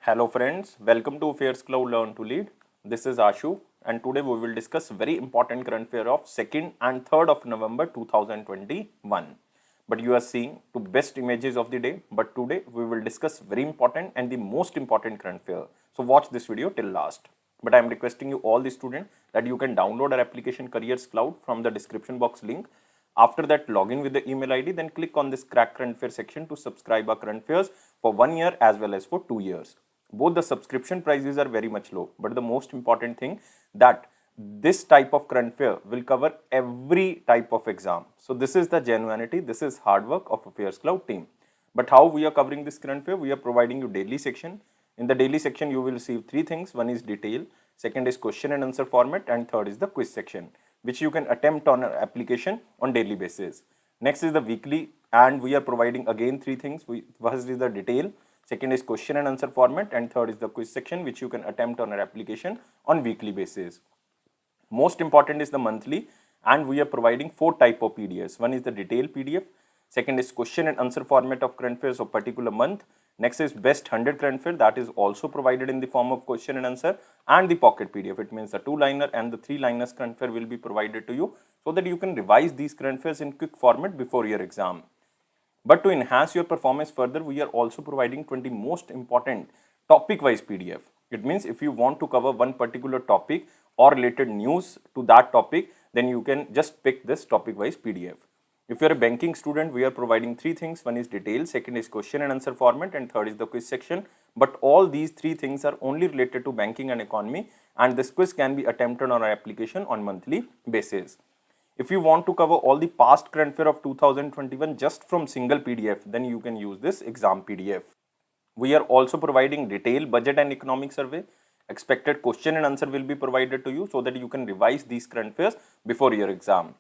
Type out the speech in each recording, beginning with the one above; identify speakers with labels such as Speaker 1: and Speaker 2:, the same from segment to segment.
Speaker 1: Hello friends, welcome to AffairsCloud Learn to Lead. This is Ashu and today we will discuss very important current affair of 2nd and 3rd of November 2021. But you are seeing two best images of the day, but today we will discuss very important and the most important current affair. So watch this video till last. But I am requesting you all the students that you can download our application Careers Cloud from the description box link. After that, log in with the email ID, then click on this Crack Current Affair section to subscribe our current affairs for 1 year as well as for 2 years. Both the subscription prices are very much low, but the most important thing that this type of current affair will cover every type of exam. So this is the genuinity, this is hard work of AffairsCloud team. But how we are covering this current affair? We are providing you daily section. In the daily section, you will receive three things. One is detail, second is question and answer format, and third is the quiz section, which you can attempt on an application on daily basis. Next is the weekly, and we are providing again three things. First is the detail, second is question and answer format, and third is the quiz section, which you can attempt on an application on weekly basis. Most important is the monthly, and we are providing four type of PDFs. One is the detail PDF, second is question and answer format of current affairs of particular month. Next is best 100 current affair, that is also provided in the form of question and answer, and the pocket PDF. It means the 2-liner and the 3-liners current affair will be provided to you so that you can revise these current affairs in quick format before your exam. But to enhance your performance further, we are also providing 20 most important topic-wise PDF. It means if you want to cover one particular topic or related news to that topic, then you can just pick this topic-wise PDF. If you are a banking student, we are providing three things. One is detail, second is question and answer format, and third is the quiz section. But all these three things are only related to banking and economy, and this quiz can be attempted on our application on monthly basis. If you want to cover all the past current affair of 2021 just from single PDF, then you can use this exam PDF. We are also providing detailed budget and economic survey. Expected question and answer will be provided to you so that you can revise these current affairs before your exam.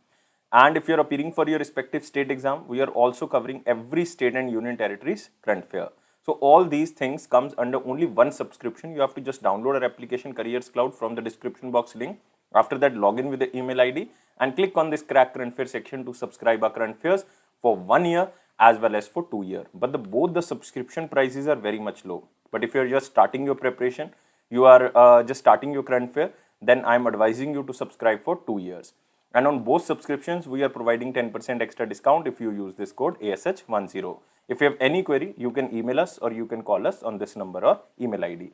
Speaker 1: And if you are appearing for your respective state exam, we are also covering every state and union territories current affair. So all these things comes under only one subscription. You have to just download our application Careers Cloud from the description box link. After that, log in with the email ID and click on this Crack Current Affair section to subscribe our current affairs for 1 year as well as for 2 years. But both the subscription prices are very much low. But if you are just starting your preparation, you are just starting your current affair, then I am advising you to subscribe for 2 years. And on both subscriptions, we are providing 10% extra discount if you use this code ASH10. If you have any query, you can email us or you can call us on this number or email ID.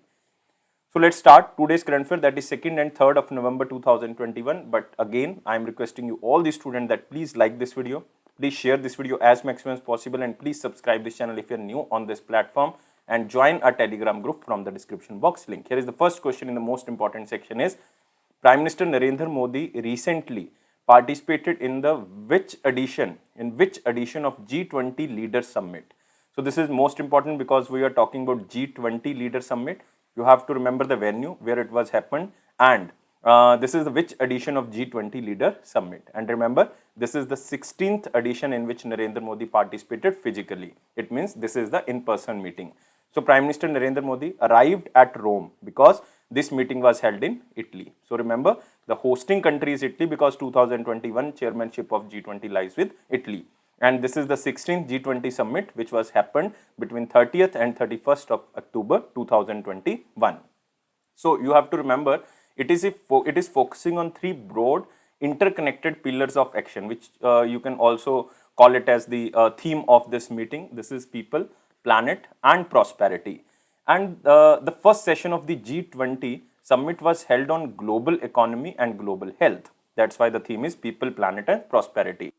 Speaker 1: So let's start today's current affair, that is 2nd and 3rd of November 2021. But again, I am requesting you all the students that please like this video, please share this video as maximum as possible, and please subscribe this channel if you are new on this platform and join our Telegram group from the description box link. Here is the first question in the most important section is, Prime Minister Narendra Modi recently participated in the which edition of G20 Leaders Summit. So this is most important because we are talking about G20 Leaders Summit. You have to remember the venue where it was happened, and this is the which edition of G20 Leader Summit. And remember, this is the 16th edition in which Narendra Modi participated physically. It means this is the in-person meeting. So Prime Minister Narendra Modi arrived at Rome because this meeting was held in Italy. So remember, the hosting country is Italy because 2021 chairmanship of G20 lies with Italy. And this is the 16th G20 summit which was happened between 30th and 31st of October 2021. So you have to remember, it is focusing on three broad interconnected pillars of action, which you can also call it as the theme of this meeting. This is people, planet and prosperity. And the first session of the G20 summit was held on global economy and global health. That's why the theme is people, planet and prosperity.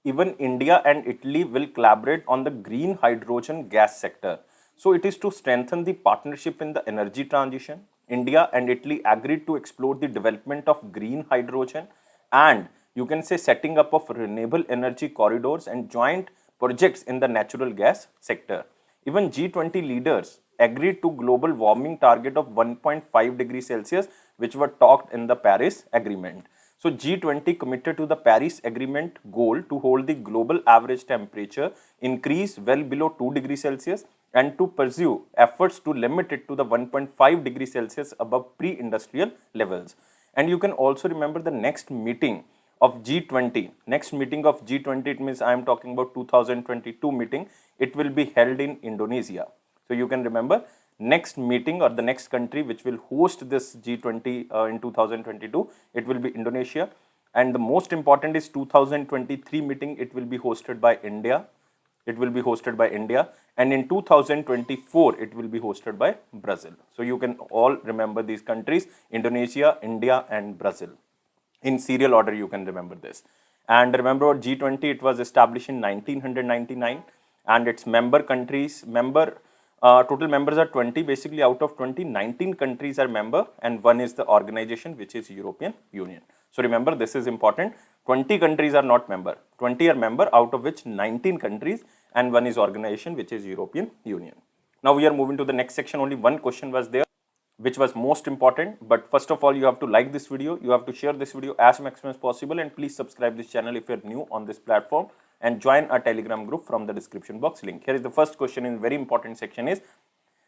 Speaker 1: Even India and Italy will collaborate on the green hydrogen gas sector. So it is to strengthen the partnership in the energy transition. India and Italy agreed to explore the development of green hydrogen and you can say setting up of renewable energy corridors and joint projects in the natural gas sector. Even G20 leaders agreed to global warming target of 1.5 degrees Celsius, which were talked in the Paris Agreement. So G20 committed to the Paris Agreement goal to hold the global average temperature increase well below 2 degrees Celsius and to pursue efforts to limit it to the 1.5 degrees Celsius above pre-industrial levels. And you can also remember the next meeting of G20. Next meeting of G20, it means I am talking about 2022 meeting. It will be held in Indonesia. So you can remember next meeting or the next country which will host this G20 in 2022, it will be Indonesia. And the most important is 2023 meeting, it will be hosted by India. It will be hosted by India. And in 2024, it will be hosted by Brazil. So you can all remember these countries, Indonesia, India, and Brazil. In serial order, you can remember this. And remember G20, it was established in 1999, and its member countries, total members are 20. Basically, out of 20, 19 countries are member, and one is the organization, which is European Union. So remember, this is important. 20 countries are not member. 20 are member, out of which 19 countries, and one is organization, which is European Union. Now we are moving to the next section. Only one question was there, which was most important. But first of all, you have to like this video, you have to share this video as maximum as possible, and please subscribe this channel if you're new on this platform, and join our Telegram group from the description box link. Here is the first question in very important section is,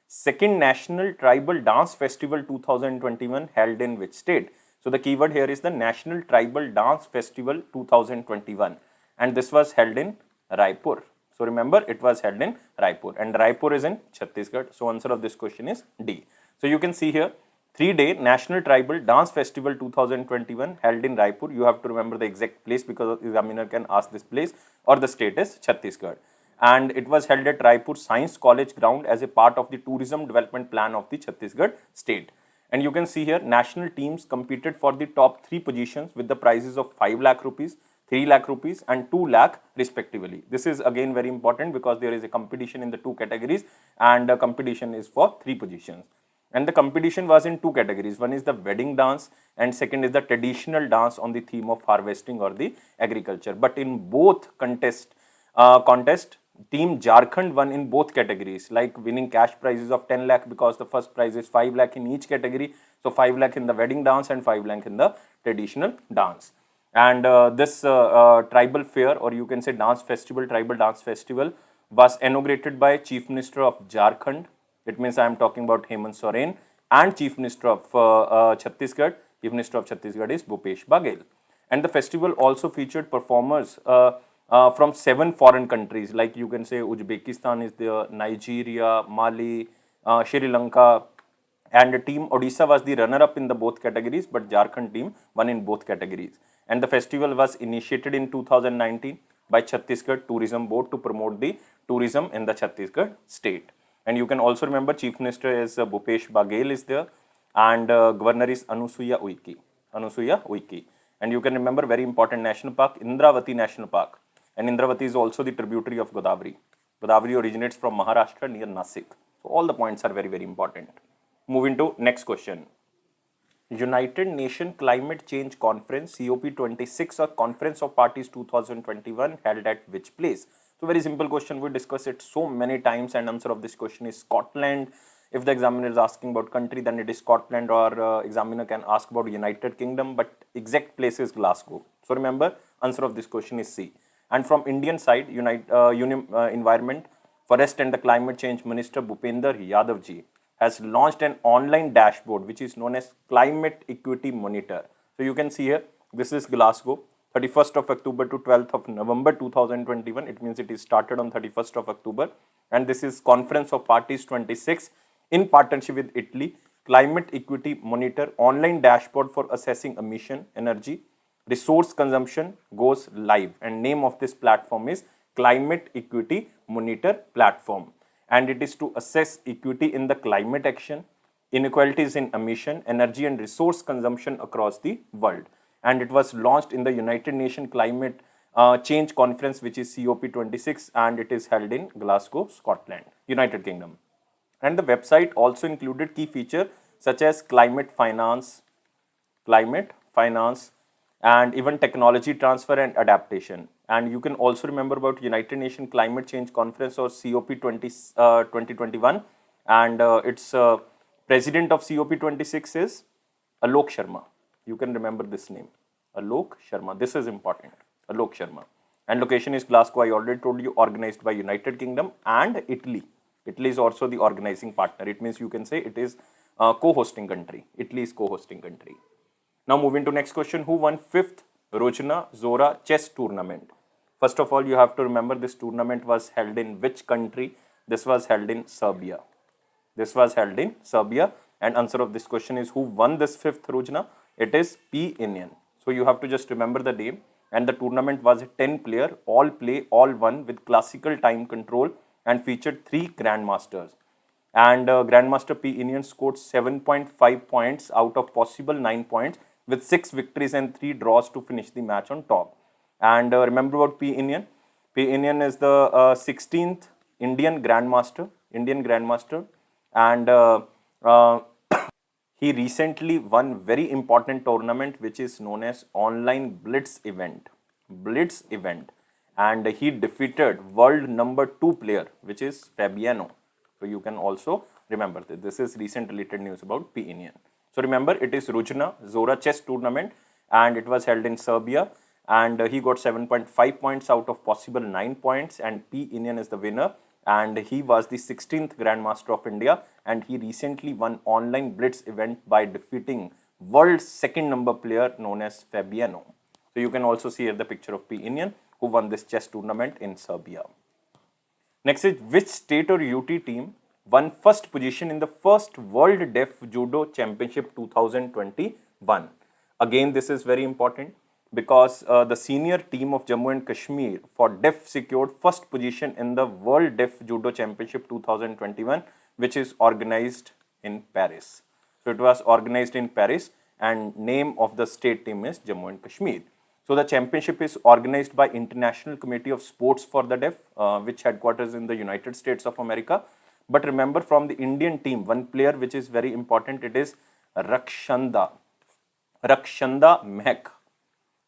Speaker 1: second National Tribal Dance Festival 2021 held in which state? So the keyword here is the National Tribal Dance Festival 2021, and this was held in Raipur. So remember, it was held in Raipur, and Raipur is in Chhattisgarh. So answer of this question is D. So you can see here, 3-day National Tribal Dance Festival 2021 held in Raipur. You have to remember the exact place because the examiner can ask this place, or the state is Chhattisgarh. And it was held at Raipur Science College ground as a part of the tourism development plan of the Chhattisgarh state. And you can see here, national teams competed for the top 3 positions with the prizes of 5 lakh rupees, 3 lakh rupees, and 2 lakh respectively. This is again very important because there is a competition in the 2 categories, and the competition is for 3 positions. And the competition was in 2 categories. One is the wedding dance, and second is the traditional dance on the theme of harvesting or the agriculture. But in both contest, Team Jharkhand won in both categories, like winning cash prizes of 10 lakh because the first prize is 5 lakh in each category. So 5 lakh in the wedding dance and 5 lakh in the traditional dance. And this tribal fair, or you can say dance festival, tribal dance festival, was inaugurated by Chief Minister of Jharkhand. It means I am talking about Hemant Soren, and Chief Minister of Chhattisgarh. Chief Minister of Chhattisgarh is Bhupesh Baghel. And the festival also featured performers from 7 foreign countries, like you can say Uzbekistan is there, Nigeria, Mali, Sri Lanka, and the team Odisha was the runner-up in the both categories, but Jharkhand team won in both categories. And the festival was initiated in 2019 by Chhattisgarh Tourism Board to promote the tourism in the Chhattisgarh state. And you can also remember Chief Minister is Bhupesh Baghel is there, and Governor is Anusuya Uike. And you can remember very important national park, Indravati National Park. And Indravati is also the tributary of Godavari. Godavari originates from Maharashtra near Nasik. So all the points are very, very important. Moving to next question. United Nations Climate Change Conference, COP26, or Conference of Parties 2021, held at which place? So very simple question. We discussed it so many times, and answer of this question is Scotland. If the examiner is asking about country, then it is Scotland, or examiner can ask about United Kingdom, but exact place is Glasgow. So remember, answer of this question is C. And from Indian side, Environment, Forest and the Climate Change Minister Bhupender Yadav ji has launched an online dashboard which is known as Climate Equity Monitor. So you can see here, this is Glasgow, 31st of October to 12th of November 2021. It means it is started on 31st of October. And this is Conference of Parties 26 in partnership with Italy, Climate Equity Monitor, online dashboard for assessing emission, energy, resource consumption goes live, and name of this platform is Climate Equity Monitor Platform, and it is to assess equity in the climate action, inequalities in emission, energy and resource consumption across the world. And it was launched in the United Nations Climate Change Conference, which is COP26, and it is held in Glasgow, Scotland, United Kingdom. And the website also included key features such as climate finance, and even technology transfer and adaptation. And you can also remember about United Nations Climate Change Conference, or COP 2021, and its president of COP26 is Alok Sharma. You can remember this name, Alok Sharma. This is important, Alok Sharma. And location is Glasgow. I already told you, organized by United Kingdom and Italy. Italy is also the organizing partner. It means you can say it is co-hosting country. Italy is co-hosting country. Now moving to next question. Who won 5th Rujna Zora chess tournament? First of all, you have to remember this tournament was held in which country? This was held in Serbia. This was held in Serbia. And answer of this question is, who won this fifth, Rujna? It is P-Indian. So you have to just remember the name. And the tournament was a 10-player, all play, all won with classical time control and featured 3 grandmasters. And Grandmaster P-Indian scored 7.5 points out of possible 9 points with 6 victories and 3 draws to finish the match on top. And remember about P-Indian? P-Indian is the 16th Indian Grandmaster, and he recently won very important tournament which is known as online Blitz event. And he defeated world number 2 player which is Fabiano. So you can also remember that this is recent related news about P-Indian. So remember, it is Rujna Zora chess tournament and it was held in Serbia, and he got 7.5 points out of possible 9 points, and P-Indian is the winner, and he was the 16th Grandmaster of India, and he recently won online Blitz event by defeating world's second number player known as Fabiano. So you can also see here the picture of P-Indian who won this chess tournament in Serbia. Next is, which state or UT team won first position in the first World Deaf Judo Championship 2021? Again, this is very important because the senior team of Jammu and Kashmir for deaf secured first position in the World Deaf Judo Championship 2021, which is organized in Paris. So it was organized in Paris, and name of the state team is Jammu and Kashmir. So the championship is organized by International Committee of Sports for the Deaf, which headquarters in the United States of America. But remember, from the Indian team, one player which is very important, it is Rakshanda Mehak.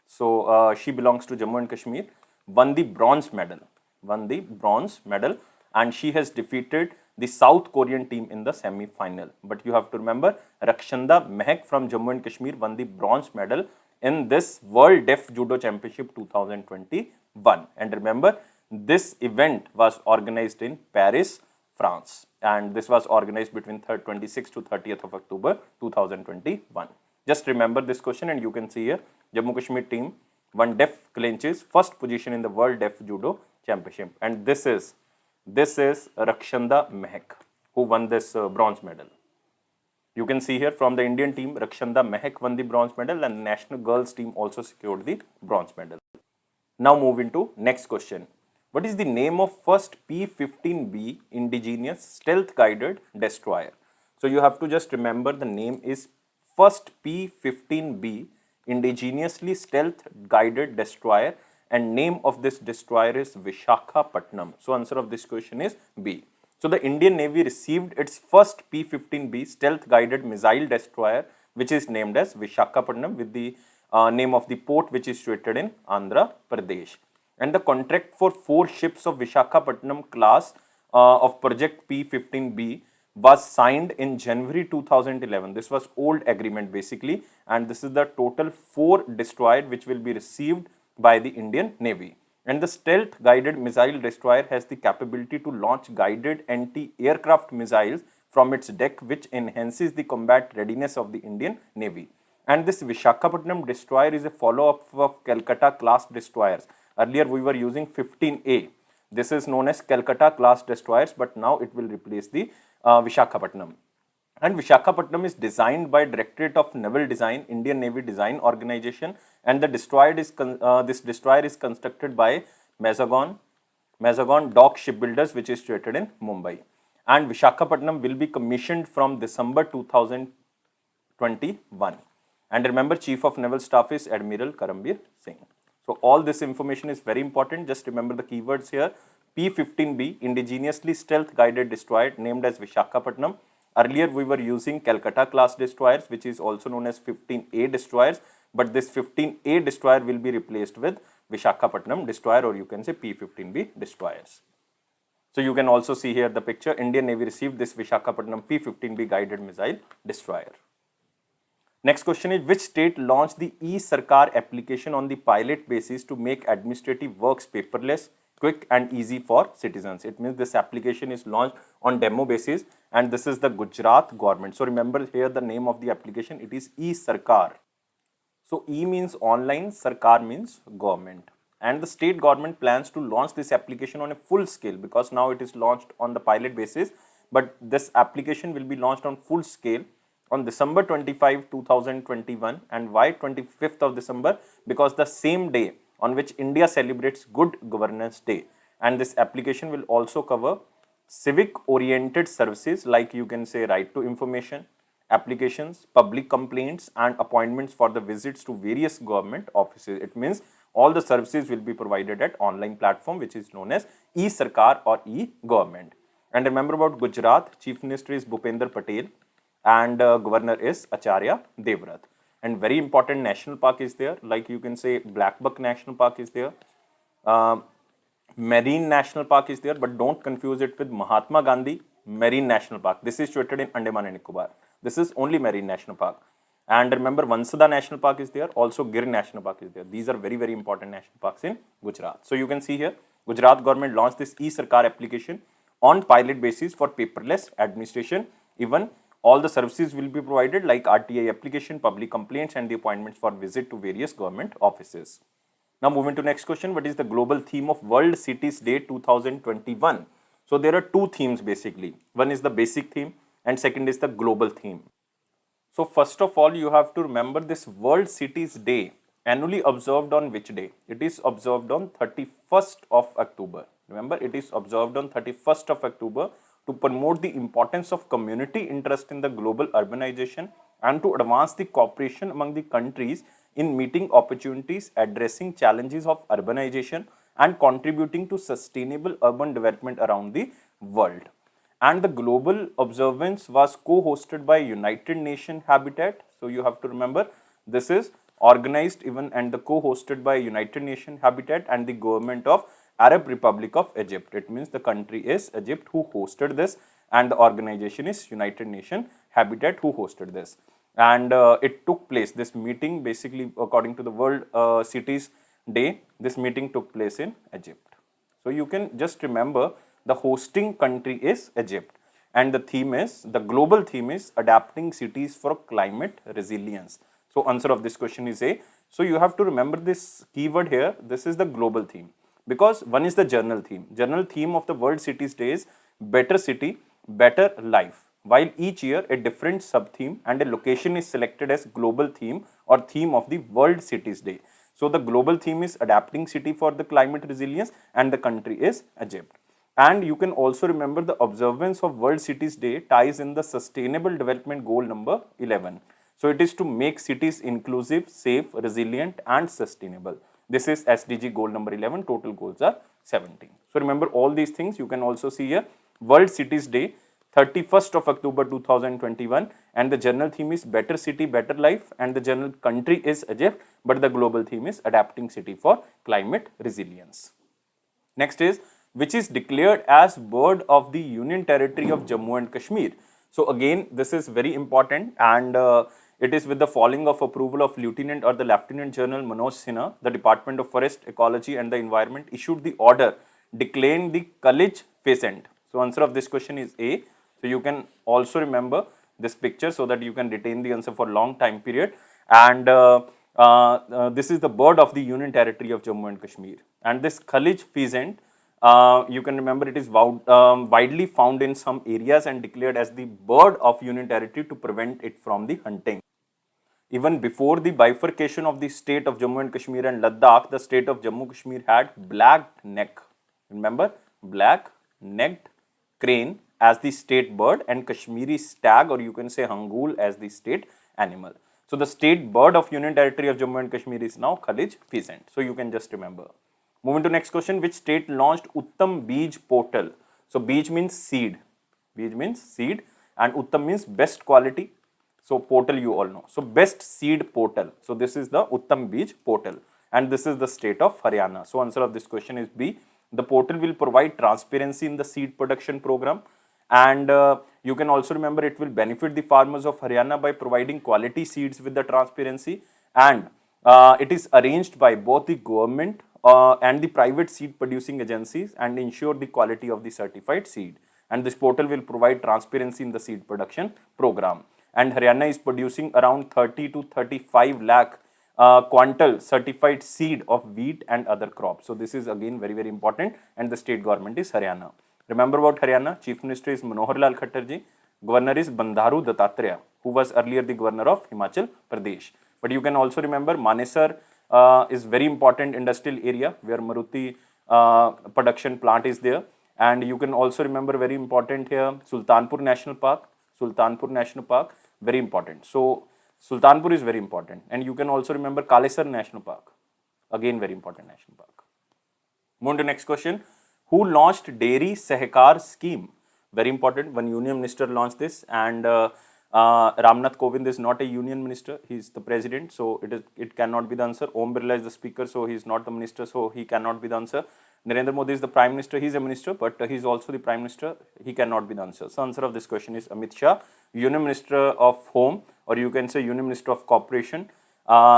Speaker 1: So she belongs to Jammu and Kashmir, won the bronze medal, and she has defeated the South Korean team in the semi-final. But you have to remember, Rakshanda Mehak from Jammu and Kashmir won the bronze medal in this World Deaf Judo Championship 2021. And remember, this event was organized in Paris, France, and this was organized between 26th to 30th of October 2021. Just remember this question, and you can see here Jammu Kashmir team won deaf clinches first position in the World Deaf Judo Championship, and this is Rakshanda Mehak who won this bronze medal. You can see here from the Indian team, Rakshanda Mehak won the bronze medal, and the national girls team also secured the bronze medal. Now move into next question. What is the name of first P-15B indigenous stealth guided destroyer? So you have to just remember the name is first P-15B indigenously stealth guided destroyer, and name of this destroyer is Visakhapatnam. So answer of this question is B. So the Indian Navy received its first P-15B stealth guided missile destroyer, which is named as Visakhapatnam, with the name of the port which is situated in Andhra Pradesh. And the contract for 4 ships of Visakhapatnam class of project P-15B was signed in January 2011. This was old agreement basically, and this is the total 4 destroyed which will be received by the Indian Navy. And the stealth guided missile destroyer has the capability to launch guided anti-aircraft missiles from its deck, which enhances the combat readiness of the Indian Navy. And this Visakhapatnam destroyer is a follow-up of Calcutta class destroyers. Earlier we were using 15A. This is known as Calcutta class destroyers, but now it will replace the Visakhapatnam. And Visakhapatnam is designed by Directorate of Naval Design, Indian Navy Design Organization, and the destroyer is this destroyer is constructed by Mazagon Dock Shipbuilders, which is situated in Mumbai. And Visakhapatnam will be commissioned from December 2021. And remember, Chief of Naval Staff is Admiral Karambir Singh. So all this information is very important. Just remember the keywords here. P-15B, indigenously stealth guided destroyer named as Visakhapatnam. Earlier we were using Calcutta class destroyers, which is also known as 15A destroyers, but this 15A destroyer will be replaced with Visakhapatnam destroyer, or you can say P-15B destroyers. So you can also see here the picture. Indian Navy received this Visakhapatnam P-15B guided missile destroyer. Next question is, which state launched the e-Sarkar application on the pilot basis to make administrative works paperless, quick and easy for citizens? It means this application is launched on demo basis, and this is the Gujarat government. So remember here the name of the application, it is e-Sarkar. So E means online, Sarkar means government. And the state government plans to launch this application on a full scale, because now it is launched on the pilot basis, but this application will be launched on full scale on December 25, 2021. And why 25th of December? Because the same day on which India celebrates Good Governance Day. And this application will also cover civic oriented services like you can say right to information, applications, public complaints and appointments for the visits to various government offices. It means all the services will be provided at online platform which is known as e-Sarkar or e-Government. And remember about Gujarat, Chief Minister is Bhupender Patel and Governor is Acharya Devvrat. And very important national park is there, like you can say Blackbuck National Park is there. Marine National Park is there, but don't confuse it with Mahatma Gandhi Marine National Park. This is situated in Andaman and Nicobar. This is only Marine National Park. And remember, Vansada National Park is there, also Gir National Park is there. These are very, very important national parks in Gujarat. So you can see here, Gujarat government launched this e-Sarkar application on pilot basis for paperless administration. Even all the services will be provided like RTI application, public complaints and the appointments for visit to various government offices. Now moving to next question, what is the global theme of World Cities Day 2021? So there are two themes basically. One is the basic theme and second is the global theme. So first of all, you have to remember this World Cities Day annually observed on which day? It is observed on 31st of October. Remember, it is observed on 31st of October to promote the importance of community interest in the global urbanization and to advance the cooperation among the countries in meeting opportunities, addressing challenges of urbanization and contributing to sustainable urban development around the world. And the global observance was co-hosted by United Nations Habitat. So you have to remember this is organized even and the co-hosted by United Nations Habitat and the government of Arab Republic of Egypt. It means the country is Egypt who hosted this and the organization is United Nations Habitat who hosted this. And it took place, this meeting basically according to the World Cities Day, this meeting took place in Egypt. So you can just remember the hosting country is Egypt and the theme is, the global theme is adapting cities for climate resilience. So answer of this question is A. So you have to remember this keyword here, this is the global theme because one is the general theme. General theme of the World Cities Day is better city, better life. While each year a different sub-theme and a location is selected as global theme or theme of the World Cities Day. So the global theme is adapting city for the climate resilience and the country is Egypt. And you can also remember the observance of World Cities Day ties in the Sustainable Development Goal number 11. So it is to make cities inclusive, safe, resilient and sustainable. This is SDG goal number 11, total goals are 17. So remember all these things. You can also see here World Cities Day 31st of October 2021 and the general theme is better city, better life and the general country is Egypt but the global theme is adapting city for climate resilience. Next is which is declared as bird of the Union Territory of Jammu and Kashmir. So again this is very important and it is with the following of approval of Lieutenant or the Lieutenant General Manoj Sinha, the Department of Forest, Ecology and the Environment issued the order declaring the College pheasant. So answer of this question is A. So you can also remember this picture so that you can retain the answer for long time period. And this is the bird of the Union Territory of Jammu and Kashmir. And this College pheasant, you can remember it is widely found in some areas and declared as the bird of Union Territory to prevent it from the hunting. Even before the bifurcation of the state of Jammu and Kashmir and Ladakh, the state of Jammu and Kashmir had black neck. Remember, black necked crane as the state bird and Kashmiri stag or you can say hangool as the state animal. So the state bird of Union Territory of Jammu and Kashmir is now College pheasant. So you can just remember. Moving to next question, which state launched Uttam Beej portal? So Beej means seed. Beej means seed and Uttam means best quality. So portal you all know. So best seed portal. So this is the Uttam Beej portal and this is the state of Haryana. So answer of this question is B. The portal will provide transparency in the seed production program and you can also remember it will benefit the farmers of Haryana by providing quality seeds with the transparency and it is arranged by both the government and the private seed producing agencies and ensure the quality of the certified seed. And this portal will provide transparency in the seed production program. And Haryana is producing around 30 to 35 lakh quintal certified seed of wheat and other crops. So this is again very, very important and the state government is Haryana. Remember about Haryana, Chief Minister is Manohar Lal Khattar ji, Governor is Bandharu Dattatreya, who was earlier the Governor of Himachal Pradesh. But you can also remember Manesar is very important industrial area where Maruti production plant is there. And you can also remember very important here, Sultanpur National Park. Sultanpur National Park, very important. So Sultanpur is very important. And you can also remember Kalesar National Park, again very important national park. Move on to next question. Who launched Dairy Sahakar Scheme? Very important. One union minister launched this, and Ramnath Kovind is not a union minister. He is the president, so it cannot be the answer. Om Birla is the speaker, so he is not the minister, so he cannot be the answer. Narendra Modi is the prime minister. He is a minister, but he is also the prime minister. He cannot be the answer. So answer of this question is Amit Shah, union minister of home, or you can say union minister of corporation,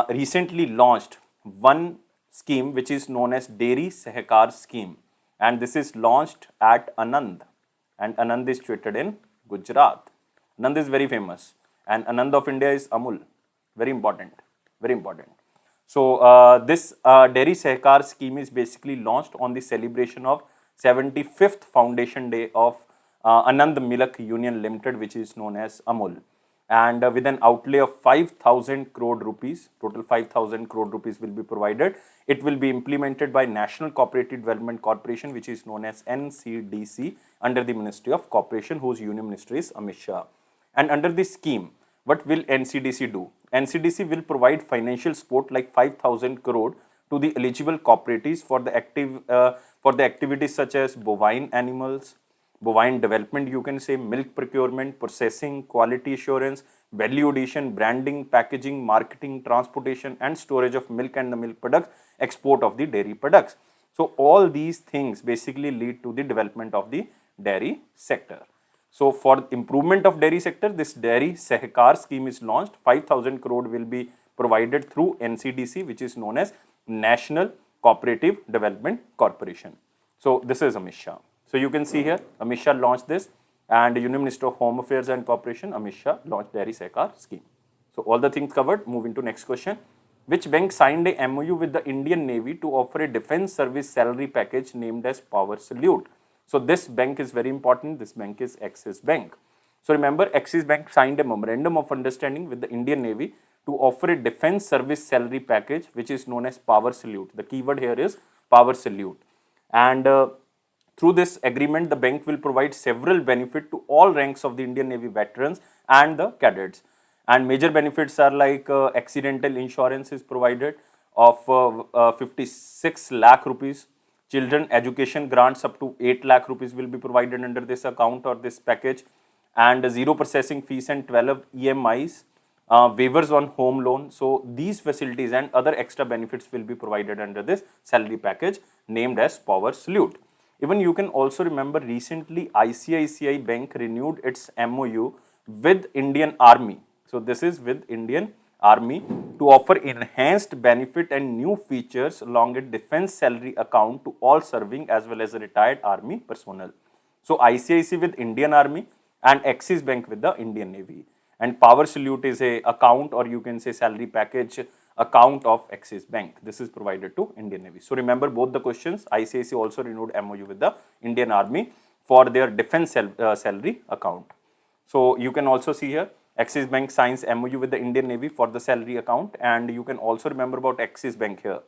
Speaker 1: recently launched one scheme which is known as Dairy Sahakar Scheme, and this is launched at Anand, and Anand is situated in Gujarat. Anand is very famous, and Anand of India is Amul, very important, very important. So this Dairy Sahakar Scheme is basically launched on the celebration of 75th Foundation Day of Anand Milk Union Limited, which is known as Amul. And with an outlay of 5,000 crore rupees, total 5,000 crore rupees will be provided. It will be implemented by National Cooperative Development Corporation, which is known as NCDC, under the Ministry of Corporation, whose union minister is Amit Shah. And under this scheme, what will NCDC do? NCDC will provide financial support like 5,000 crore to the eligible cooperatives for the activities such as bovine animals, bovine development, you can say, milk procurement, processing, quality assurance, value addition, branding, packaging, marketing, transportation, and storage of milk and the milk products, export of the dairy products. So all these things basically lead to the development of the dairy sector. So for improvement of dairy sector, this Dairy Sahakar Scheme is launched. 5,000 crore will be provided through NCDC, which is known as National Cooperative Development Corporation. So this is Amit Shah. So you can see here, Amit Shah launched this, and Union Minister of Home Affairs and Corporation, Amit Shah, launched Dairy Sahakar Scheme. So all the things covered. Moving to next question. Which bank signed a MOU with the Indian Navy to offer a defense service salary package named as Power Salute? So this bank is very important. This bank is Axis Bank. So remember, Axis Bank signed a memorandum of understanding with the Indian Navy to offer a defense service salary package, which is known as Power Salute. The keyword here is Power Salute. And through this agreement, the bank will provide several benefits to all ranks of the Indian Navy veterans and the cadets. And major benefits are like accidental insurance is provided of 56 lakh rupees. Children education grants up to 8 lakh rupees will be provided under this account or this package, and zero processing fees and 12 EMIs, waivers on home loan. So these facilities and other extra benefits will be provided under this salary package named as Power Salute. Even you can also remember recently ICICI Bank renewed its MOU with Indian Army. So this is with Indian Army to offer enhanced benefit and new features along a defense salary account to all serving as well as retired army personnel. So ICICI with Indian Army and Axis Bank with the Indian Navy. And Power Salute is a account, or you can say salary package account of Axis Bank. This is provided to Indian Navy. So remember both the questions. ICICI also renewed MOU with the Indian Army for their defense salary account. So you can also see here, Axis Bank signs MOU with the Indian Navy for the salary account, and you can also remember about Axis Bank here.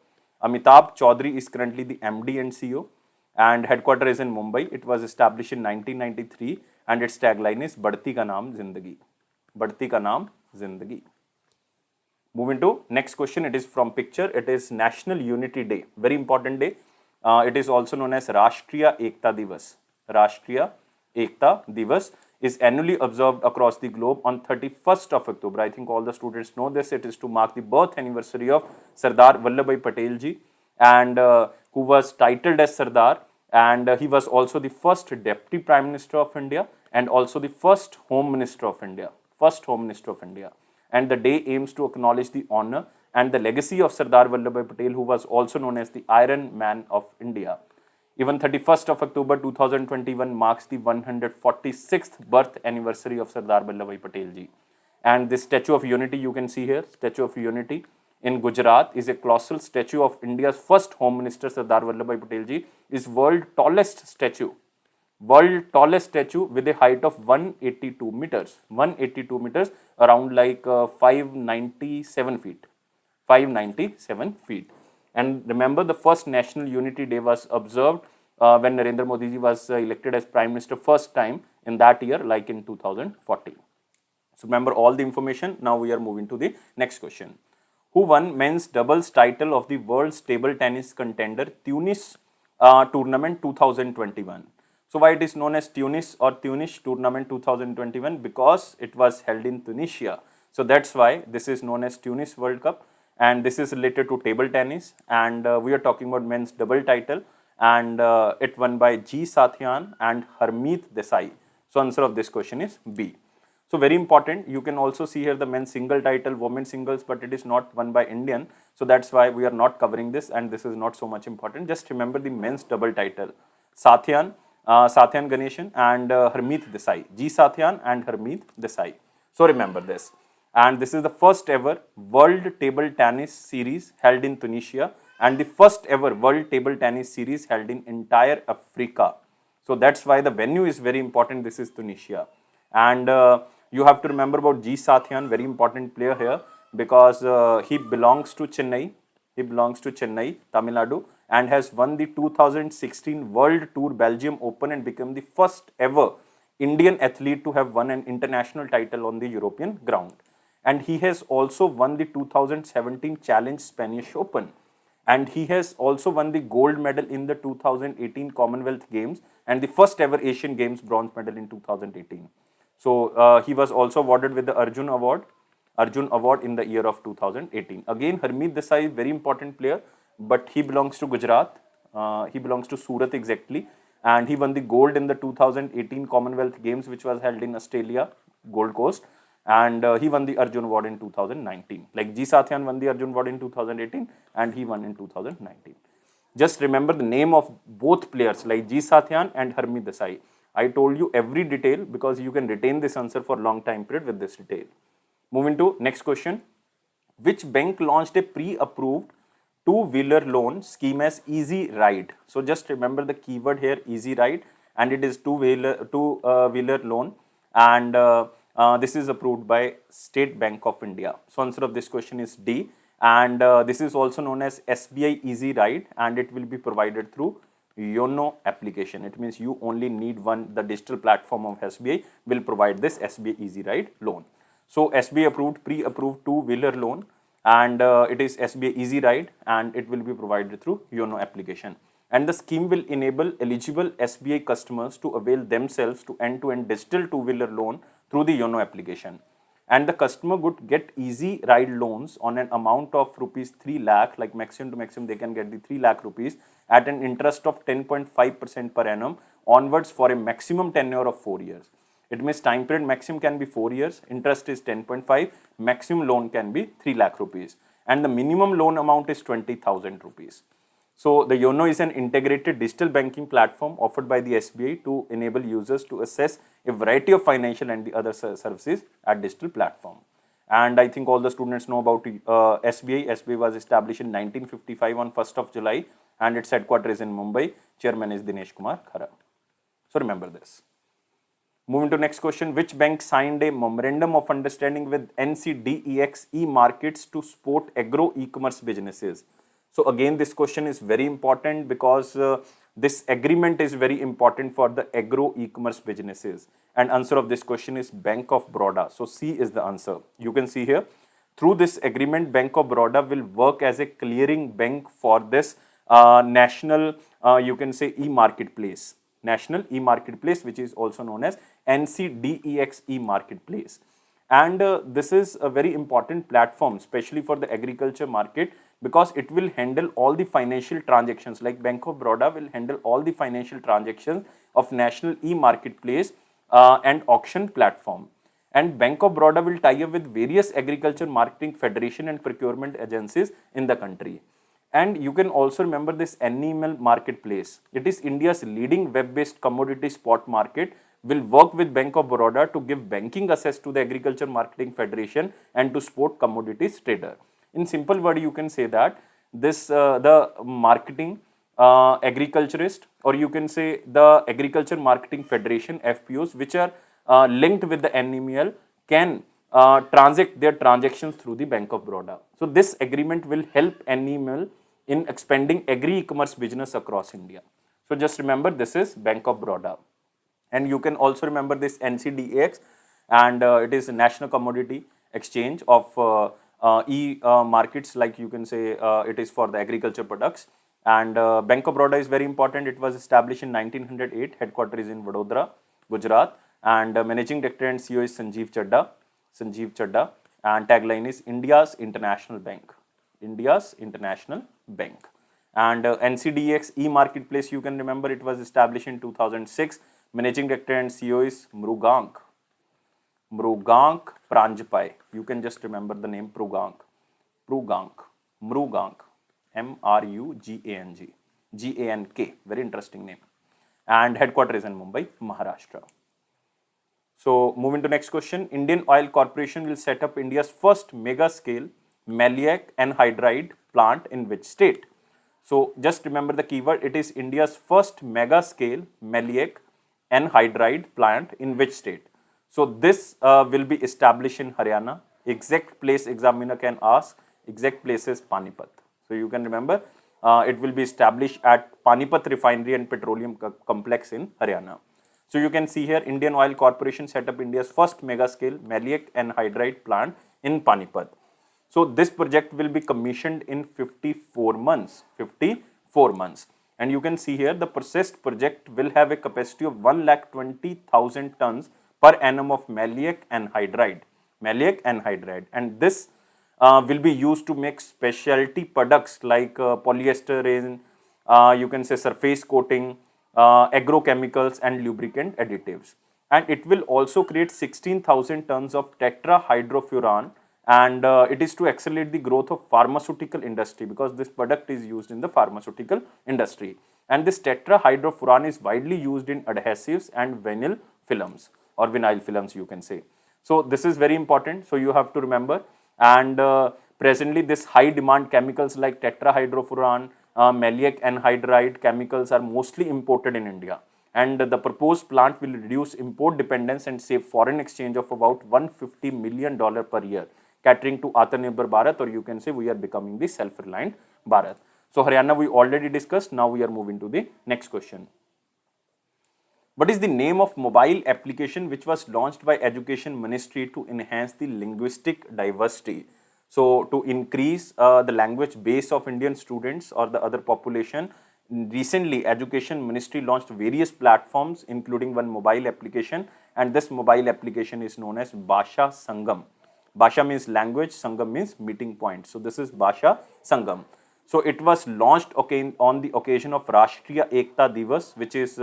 Speaker 1: Amitabh Chaudhary is currently the MD and CEO, and headquarters is in Mumbai. It was established in 1993, and its tagline is Badhti Ka Naam Zindagi. Badhti Ka Naam Zindagi. Moving to next question, it is from picture. It is National Unity Day, very important day. It is also known as Rashtriya Ekta Divas. Rashtriya Ekta Divas is annually observed across the globe on 31st of October. I think all the students know this. It is to mark the birth anniversary of Sardar Vallabhbhai Patel ji, and who was titled as Sardar, and he was also the first Deputy Prime Minister of India and also the first Home Minister of India. And the day aims to acknowledge the honor and the legacy of Sardar Vallabhbhai Patel, who was also known as the Iron Man of India. Even 31st of October 2021 marks the 146th birth anniversary of Sardar Vallabhbhai Patel ji. And this Statue of Unity you can see here, Statue of Unity in Gujarat, is a colossal statue of India's first Home Minister Sardar Vallabhbhai Patel ji, is world tallest statue. world tallest statue with a height of 182 meters. 182 meters, around like 597 feet. 597 feet. And remember, the first National Unity Day was observed when Narendra Modi ji was elected as Prime Minister first time in that year, like in 2014. So remember all the information. Now we are moving to the next question. Who won men's doubles title of the World's Table Tennis Contender Tunis Tournament 2021? So why it is known as Tunis or Tunis Tournament 2021? Because it was held in Tunisia. So that's why this is known as Tunis World Cup, and this is related to table tennis, and we are talking about men's double title, and it won by G. Sathian and Harmeet Desai. So answer of this question is B. So very important, you can also see here the men's single title, women's singles, but it is not won by Indian. So that's why we are not covering this, and this is not so much important. Just remember the men's double title. Sathian Ganeshan and Harmeet Desai. G. Sathian and Harmeet Desai. So remember this. And this is the first ever World Table Tennis Series held in Tunisia, and the first ever World Table Tennis Series held in entire Africa. So that's why the venue is very important. This is Tunisia. And you have to remember about G. Sathian, very important player here, because he belongs to Chennai. He belongs to Chennai, Tamil Nadu, and has won the 2016 World Tour Belgium Open and become the first ever Indian athlete to have won an international title on the European ground. And he has also won the 2017 Challenge Spanish Open. And he has also won the gold medal in the 2018 Commonwealth Games and the first ever Asian Games bronze medal in 2018. So he was also awarded with the Arjun Award in the year of 2018. Again, Harmeet Desai, very important player, but he belongs to Gujarat. He belongs to Surat exactly, and he won the gold in the 2018 Commonwealth Games, which was held in Australia, Gold Coast, and he won the Arjun Award in 2019. Like G. Sathian won the Arjun Award in 2018, and he won in 2019. Just remember the name of both players, like G. Sathian and Harmeet Desai. I told you every detail because you can retain this answer for long time period with this detail. Moving to next question. Which bank launched a pre-approved two-wheeler loan scheme as Easy Ride? So just remember the keyword here, Easy Ride, and it is two-wheeler loan, and this is approved by State Bank of India. So answer of this question is D, and this is also known as SBI Easy Ride, and it will be provided through YONO application. It means you only need one. The digital platform of SBI will provide this SBI Easy Ride loan. So SBI approved, pre-approved two-wheeler loan, and it is SBI Easy Ride, and it will be provided through YONO application. And the scheme will enable eligible SBI customers to avail themselves to end-to-end digital two-wheeler loan through the YONO application. And the customer would get easy ride loans on an amount of rupees 3 lakh, like maximum to maximum they can get the 3 lakh rupees at an interest of 10.5% per annum onwards for a maximum tenure of 4 years. It means time period maximum can be 4 years, interest is 10.5, maximum loan can be 3 lakh rupees, and the minimum loan amount is 20,000 rupees. So the YONO is an integrated digital banking platform offered by the SBI to enable users to access a variety of financial and the other services at digital platform. And I think all the students know about SBI. SBI was established in 1955 on 1st of July, and its headquarters is in Mumbai. Chairman is Dinesh Kumar Khara. So remember this. Moving to next question. Which bank signed a memorandum of understanding with NCDEX e-markets to support agro e-commerce businesses? So again, this question is very important because this agreement is very important for the agro e-commerce businesses. And answer of this question is Bank of Baroda. So C is the answer. You can see here. Through this agreement, Bank of Baroda will work as a clearing bank for this national, you can say, e-marketplace. National e-marketplace, which is also known as NCDEX e-marketplace. And this is a very important platform, especially for the agriculture market, because it will handle all the financial transactions. Like Bank of Baroda will handle all the financial transactions of national e-marketplace and auction platform. And Bank of Baroda will tie up with various agriculture marketing federation and procurement agencies in the country. And you can also remember this NEML marketplace. It is India's leading web-based commodity spot market, will work with Bank of Baroda to give banking access to the Agriculture Marketing Federation and to support commodities trader. In simple word, you can say that this the marketing agriculturist, or you can say the Agriculture Marketing Federation, FPOs, which are linked with the NEML, can transact their transactions through the Bank of Baroda. So this agreement will help NEML in expanding agri-commerce business across India. So just remember, this is Bank of Baroda. And you can also remember this NCDAX, and it is a National Commodity Exchange of e-markets, like you can say it is for the agriculture products. And Bank of Baroda is very important. It was established in 1908, headquarters is in Vadodara, Gujarat, and Managing Director and CEO is Sanjeev Chadda, and tagline is India's International Bank. India's International Bank. And NCDX e-marketplace, you can remember, it was established in 2006. Managing Director and CEO is Mrugank Pranjpai. You can just remember the name Mrugank, Mrugank, very interesting name. And headquarters is in Mumbai, Maharashtra. So moving to next question, Indian Oil Corporation will set up India's first mega-scale maleic anhydride plant in which state? So just remember the keyword, it is India's first mega-scale maleic anhydride plant in which state? So this will be established in Haryana. Exact place examiner can ask. Exact place is Panipat. So you can remember it will be established at Panipat Refinery and Petroleum Complex in Haryana. So you can see here, Indian Oil Corporation set up India's first mega-scale maleic anhydride plant in Panipat. So this project will be commissioned in 54 months. 54 months. And you can see here, the processed project will have a capacity of 1,20,000 tons per annum of maleic anhydride. And this will be used to make specialty products like polyester resin, you can say surface coating, agrochemicals and lubricant additives. And it will also create 16,000 tons of tetrahydrofuran, and it is to accelerate the growth of pharmaceutical industry, because this product is used in the pharmaceutical industry. And this tetrahydrofuran is widely used in adhesives and vinyl films, or vinyl films you can say. So this is very important, so you have to remember. And presently this high demand chemicals like tetrahydrofuran, maleic anhydride chemicals are mostly imported in India. And the proposed plant will reduce import dependence and save foreign exchange of about $150 million per year, catering to Atmanirbhar Bharat, or you can say we are becoming the self-reliant Bharat. So Haryana we already discussed, now we are moving to the next question. What is the name of mobile application which was launched by Education Ministry to enhance the linguistic diversity? So to increase the language base of Indian students or the other population, recently Education Ministry launched various platforms including one mobile application, and this mobile application is known as Bhasha Sangam. Bhasha means language, Sangam means meeting point. So this is Bhasha Sangam. So it was launched on the occasion of Rashtriya Ekta Divas, which is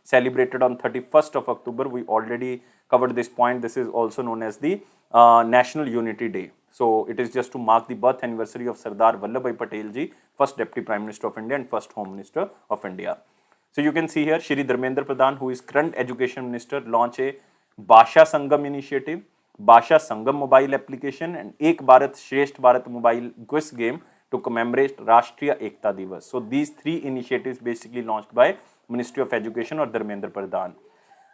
Speaker 1: celebrated on 31st of October. We already covered this point. This is also known as the National Unity Day. So it is just to mark the birth anniversary of Sardar Vallabhbhai Patel ji, first Deputy Prime Minister of India and first Home Minister of India. So you can see here, Shri Dharmendra Pradhan, who is current Education Minister, launched a Bhasha Sangam initiative, Bhasha Sangam mobile application, and Ek Bharat Shresth Bharat mobile quiz game to commemorate Rashtriya Ekta Divas. So these three initiatives basically launched by Ministry of Education or Dharmendra Pradhan.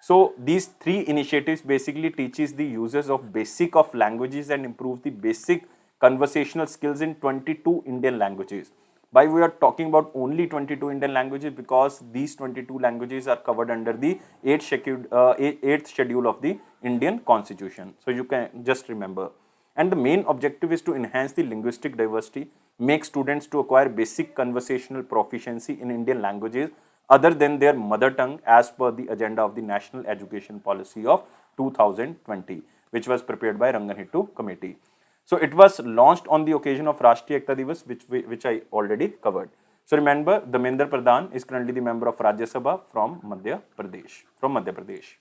Speaker 1: So these three initiatives basically teaches the users of basic of languages and improves the basic conversational skills in 22 Indian languages. Why we are talking about only 22 Indian languages? Because these 22 languages are covered under the 8th schedule of the Indian Constitution. So you can just remember. And the main objective is to enhance the linguistic diversity, make students to acquire basic conversational proficiency in Indian languages other than their mother tongue as per the agenda of the National Education Policy of 2020, which was prepared by Ranganhittu Committee. So it was launched on the occasion of Rashtriya Ekta Divas, which I already covered. So remember, Dharmendra Pradhan is currently the member of Rajya Sabha from Madhya Pradesh.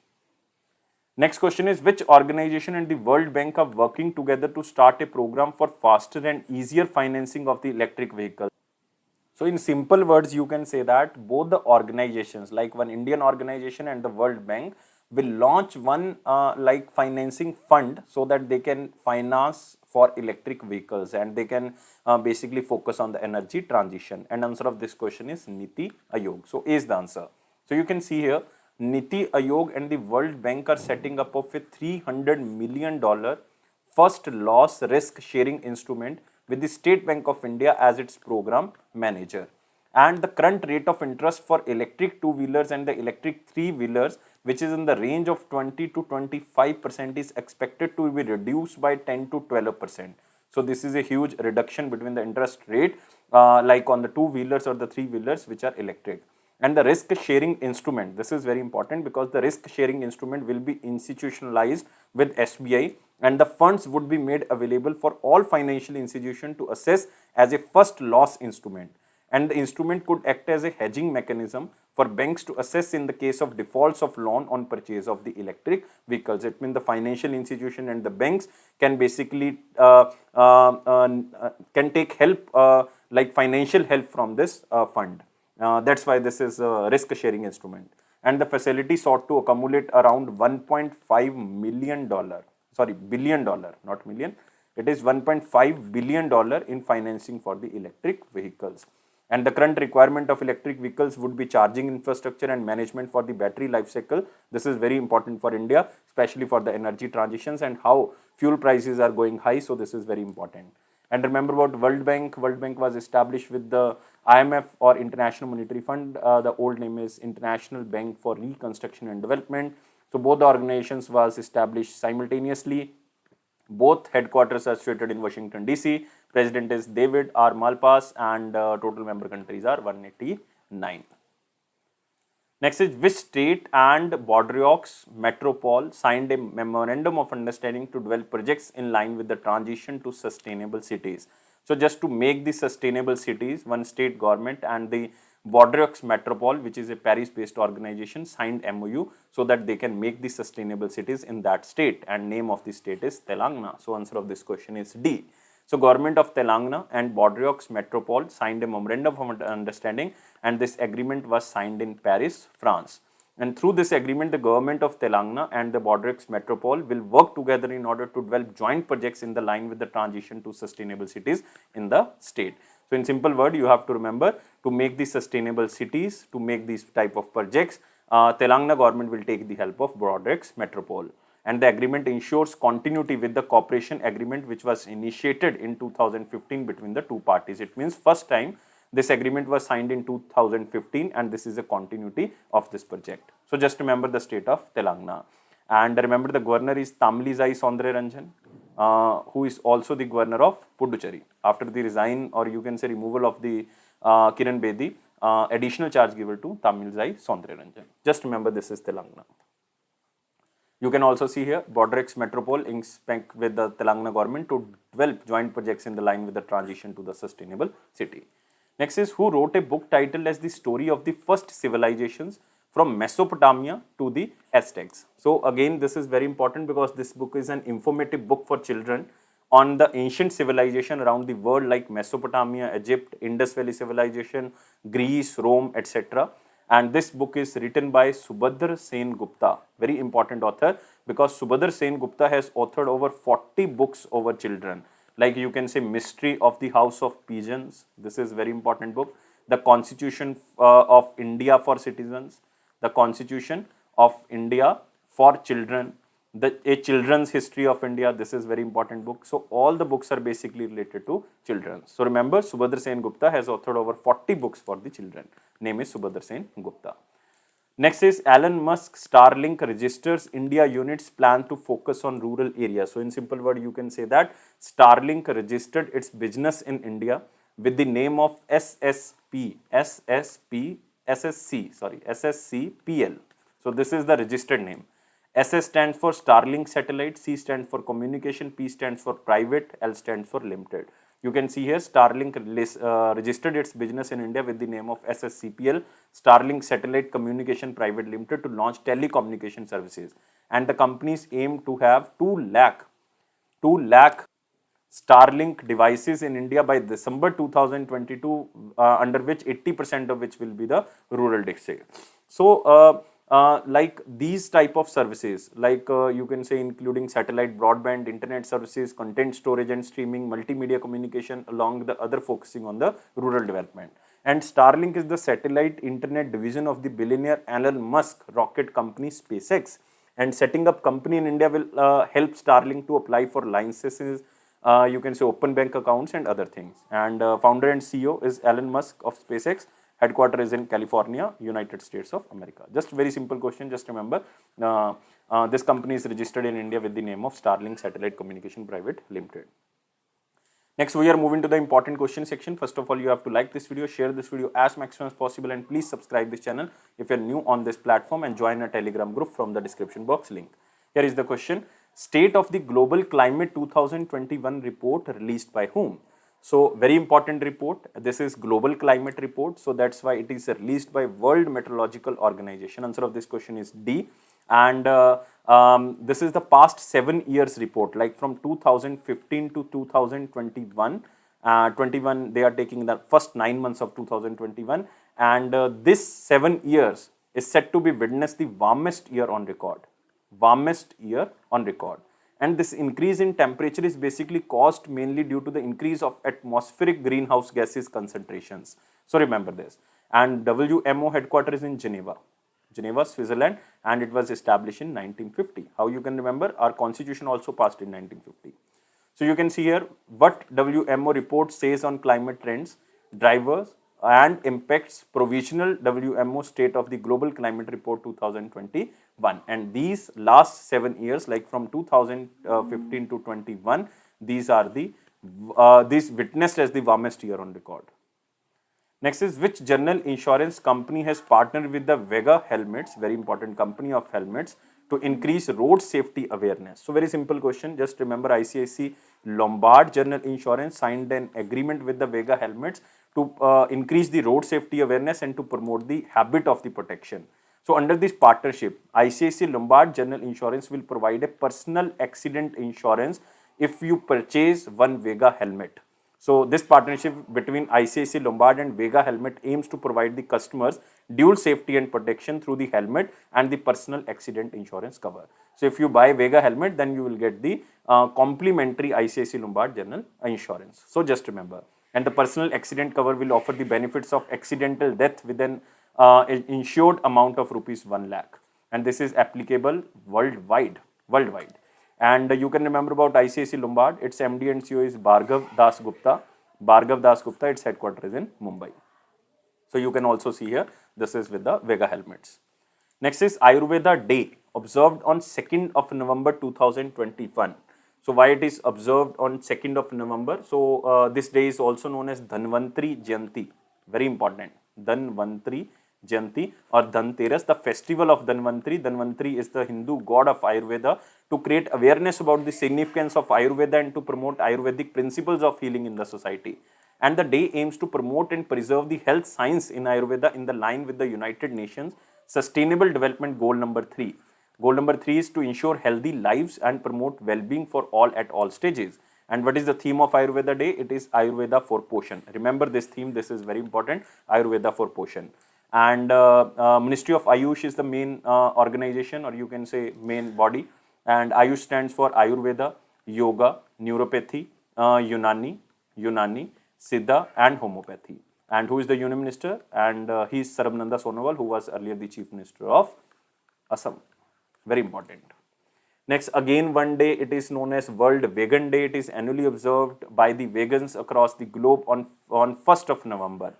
Speaker 1: Next question is, which organization and the World Bank are working together to start a program for faster and easier financing of the electric vehicles? So in simple words, you can say that both the organizations, like one Indian organization and the World Bank, will launch one like financing fund so that they can finance for electric vehicles and they can basically focus on the energy transition. And answer of this question is NITI Aayog. So A is the answer. So you can see here NITI Aayog and the World Bank are setting up of a $300 million first loss risk sharing instrument with the State Bank of India as its program manager. And the current rate of interest for electric two-wheelers and the electric three-wheelers, which is in the range of 20 to 25%, is expected to be reduced by 10 to 12%. So this is a huge reduction between the interest rate like on the two-wheelers or the three-wheelers which are electric. And the risk sharing instrument, this is very important because the risk sharing instrument will be institutionalized with SBI and the funds would be made available for all financial institutions to assess as a first loss instrument. And the instrument could act as a hedging mechanism for banks to assess in the case of defaults of loan on purchase of the electric vehicles. It means the financial institution and the banks can basically can take help like financial help from this fund. That's why this is a risk sharing instrument. And the facility sought to accumulate around $1.5 million, sorry, billion dollar, not million. It is $1.5 billion in financing for the electric vehicles. And the current requirement of electric vehicles would be charging infrastructure and management for the battery life cycle. This is very important for India, especially for the energy transitions and how fuel prices are going high. So this is very important. And remember about World Bank. World Bank was established with the IMF or International Monetary Fund. The old name is International Bank for Reconstruction and Development. So both the organizations was established simultaneously. Both headquarters are situated in Washington, D.C. President is David R. Malpass and total member countries are 189. Next is which state and Bordeaux Métropole signed a memorandum of understanding to develop projects in line with the transition to sustainable cities. So just to make the sustainable cities, one state government and the Bordeaux Métropole, which is a Paris-based organization, signed MOU so that they can make the sustainable cities in that state. And name of the state is Telangana. So answer of this question is D. So government of Telangana and Bordeaux Métropole signed a memorandum of understanding and this agreement was signed in Paris, France. And through this agreement, the government of Telangana and the Bordeaux Métropole will work together in order to develop joint projects in the line with the transition to sustainable cities in the state. So in simple word, you have to remember to make the sustainable cities, to make these type of projects, Telangana government will take the help of Bordeaux Métropole. And the agreement ensures continuity with the cooperation agreement which was initiated in 2015 between the two parties. It means first time this agreement was signed in 2015 and this is a continuity of this project. So just remember the state of Telangana. And remember the governor is Tamilizai Soundararajan, who is also the governor of Puducherry. After the resign or you can say removal of the Kiran Bedi, additional charge given to Tamilizai Soundararajan. Just remember this is Telangana. You can also see here Bordeaux Métropole inspect with the Telangana government to develop joint projects in the line with the transition to the sustainable city. Next is who wrote a book titled as the story of the first civilizations from Mesopotamia to the Aztecs. So again this is very important because this book is an informative book for children on the ancient civilization around the world like Mesopotamia, Egypt, Indus Valley civilization, Greece, Rome, etc. And this book is written by Subhadra Sen Gupta, very important author because Subhadra Sen Gupta has authored over 40 books over children. Like you can say Mystery of the House of Pigeons, this is very important book. The Constitution of India for Citizens, the Constitution of India for Children, A Children's History of India, this is very important book. So all the books are basically related to children. So remember Subhadra Sen Gupta has authored over 40 books for the children. Name is Subhadra Sen Gupta. Next is Elon Musk Starlink registers India units plan to focus on rural areas. So in simple word you can say that Starlink registered its business in India with the name of SSCPL. So this is the registered name. SS stands for Starlink satellite, C stands for communication, P stands for private, L stands for limited. You can see here Starlink registered its business in India with the name of SSCPL, Starlink Satellite Communication Private Limited, to launch telecommunication services. And the companies aim to have 2 lakh Starlink devices in India by December 2022, under which 80% of which will be the rural district. So like these type of services, like you can say including satellite broadband, internet services, content storage and streaming, multimedia communication, along the other focusing on the rural development. And Starlink is the satellite internet division of the billionaire Elon Musk rocket company SpaceX. And setting up company in India will help Starlink to apply for licenses, you can say open bank accounts and other things. And founder and CEO is Elon Musk of SpaceX. Headquarters is in California, United States of America. Just very simple question, just remember, this company is registered in India with the name of Starlink Satellite Communication Private Limited. Next, we are moving to the important question section. First of all, you have to like this video, share this video as maximum as possible, and please subscribe this channel if you are new on this platform, and join a Telegram group from the description box link. Here is the question. State of the Global Climate 2021 report released by whom? So, very important report. This is Global Climate Report. So, that's why it is released by World Meteorological Organization. Answer of this question is D. And this is the past 7 years report, like from 2015 to 2021. 21, they are taking the first 9 months of 2021. And this 7 years is said to be witnessed the warmest year on record. Warmest year on record. And this increase in temperature is basically caused mainly due to the increase of atmospheric greenhouse gases concentrations. So remember this. And WMO headquarters is in Geneva, Switzerland, and it was established in 1950. How you can remember? Our constitution also passed in 1950. So you can see here what WMO report says on climate trends, drivers and impacts, provisional WMO State of the Global Climate Report 2021. And these last 7 years, like from 2015 to 21, these are the these witnessed as the warmest year on record. Next is, which general insurance company has partnered with the Vega Helmets, very important company of helmets, to increase road safety awareness? So very simple question. Just remember, ICICI Lombard General Insurance signed an agreement with the Vega Helmets to increase the road safety awareness and to promote the habit of the protection. So under this partnership, ICICI Lombard General Insurance will provide a personal accident insurance if you purchase one Vega helmet. So this partnership between ICICI Lombard and Vega Helmet aims to provide the customers dual safety and protection through the helmet and the personal accident insurance cover. So if you buy Vega Helmet, then you will get the complimentary ICICI Lombard General Insurance. So just remember. And the personal accident cover will offer the benefits of accidental death with an insured amount of rupees 1 lakh. And this is applicable worldwide. And you can remember about ICICI Lombard. Its MD and CEO is Bhargav Das Gupta. Its headquarters is in Mumbai. So you can also see here, this is with the Vega Helmets. Next is Ayurveda Day, observed on 2nd of November 2021. So why it is observed on 2nd of November? So this day is also known as Dhanvantri Jayanti. Very important. Dhanvantri Jayanti or Dhanteras, the festival of Dhanvantri. Dhanvantri is the Hindu god of Ayurveda, to create awareness about the significance of Ayurveda and to promote Ayurvedic principles of healing in the society. And the day aims to promote and preserve the health science in Ayurveda in the line with the United Nations Sustainable Development Goal number 3. Goal number 3 is to ensure healthy lives and promote well-being for all at all stages. And what is the theme of Ayurveda Day? It is Ayurveda for Poshan. Remember this theme, this is very important, Ayurveda for Poshan. And Ministry of Ayush is the main organization, or you can say main body. And Ayush stands for Ayurveda, Yoga, Neuropathy, Unani, Siddha and Homeopathy. And who is the Union Minister? And he is Sarabnanda Sonowal, who was earlier the Chief Minister of Assam. Very important. Next, again one day, it is known as World Vegan Day. It is annually observed by the vegans across the globe on 1st of November.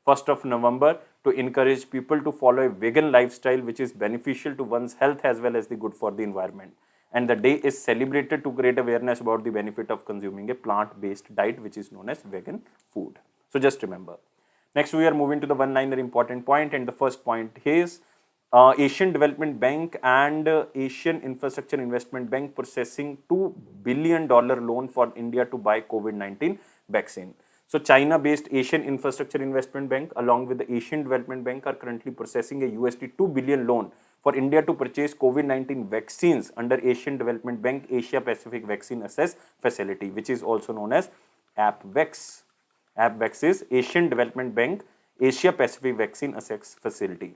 Speaker 1: 1st of November, to encourage people to follow a vegan lifestyle which is beneficial to one's health as well as the good for the environment. And the day is celebrated to create awareness about the benefit of consuming a plant-based diet which is known as vegan food. So just remember. Next, we are moving to the one-liner important point, and the first point is Asian Development Bank and Asian Infrastructure Investment Bank processing $2 billion loan for India to buy COVID-19 vaccine. So China-based Asian Infrastructure Investment Bank along with the Asian Development Bank are currently processing a USD 2 billion loan for India to purchase COVID-19 vaccines under Asian Development Bank Asia Pacific Vaccine Access Facility, which is also known as AppVax. AppVax is Asian Development Bank Asia Pacific Vaccine Access Facility.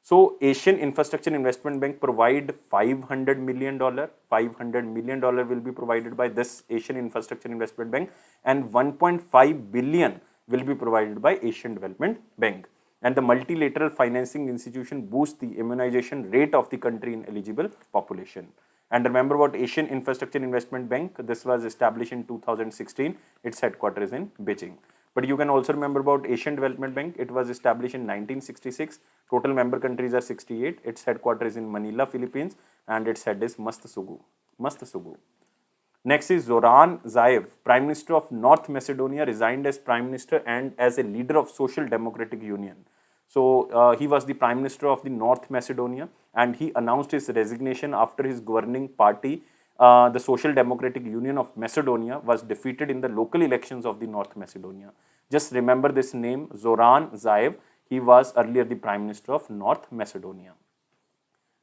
Speaker 1: So Asian Infrastructure Investment Bank provide $500 million. $500 million will be provided by this Asian Infrastructure Investment Bank, and 1.5 billion will be provided by Asian Development Bank. And the multilateral financing institution boosts the immunization rate of the country in eligible population. And remember about Asian Infrastructure Investment Bank, this was established in 2016. Its headquarters is in Beijing. But you can also remember about Asian Development Bank. It was established in 1966. Total member countries are 68. Its headquarters is in Manila, Philippines, and its head is Mastasugu. Next is Zoran Zaev, Prime Minister of North Macedonia, resigned as Prime Minister and as a leader of Social Democratic Union. So he was the Prime Minister of the North Macedonia, and he announced his resignation after his governing party, the Social Democratic Union of Macedonia, was defeated in the local elections of the North Macedonia. Just remember this name, Zoran Zaev. He was earlier the Prime Minister of North Macedonia.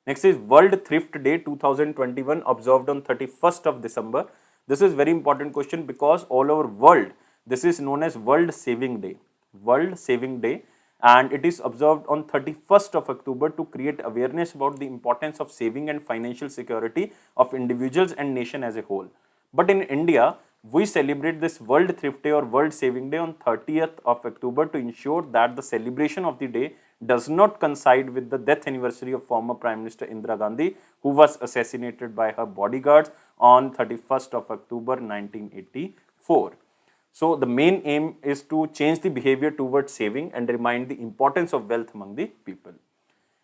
Speaker 1: Next is World Thrift Day 2021, observed on 31st of December. This is very important question because all over world, this is known as World Saving Day. World Saving Day, and it is observed on 31st of October to create awareness about the importance of saving and financial security of individuals and nation as a whole. But in India, we celebrate this World Thrift Day or World Saving Day on 30th of October to ensure that the celebration of the day does not coincide with the death anniversary of former Prime Minister Indira Gandhi, who was assassinated by her bodyguards on 31st of October 1984. So the main aim is to change the behavior towards saving and remind the importance of wealth among the people.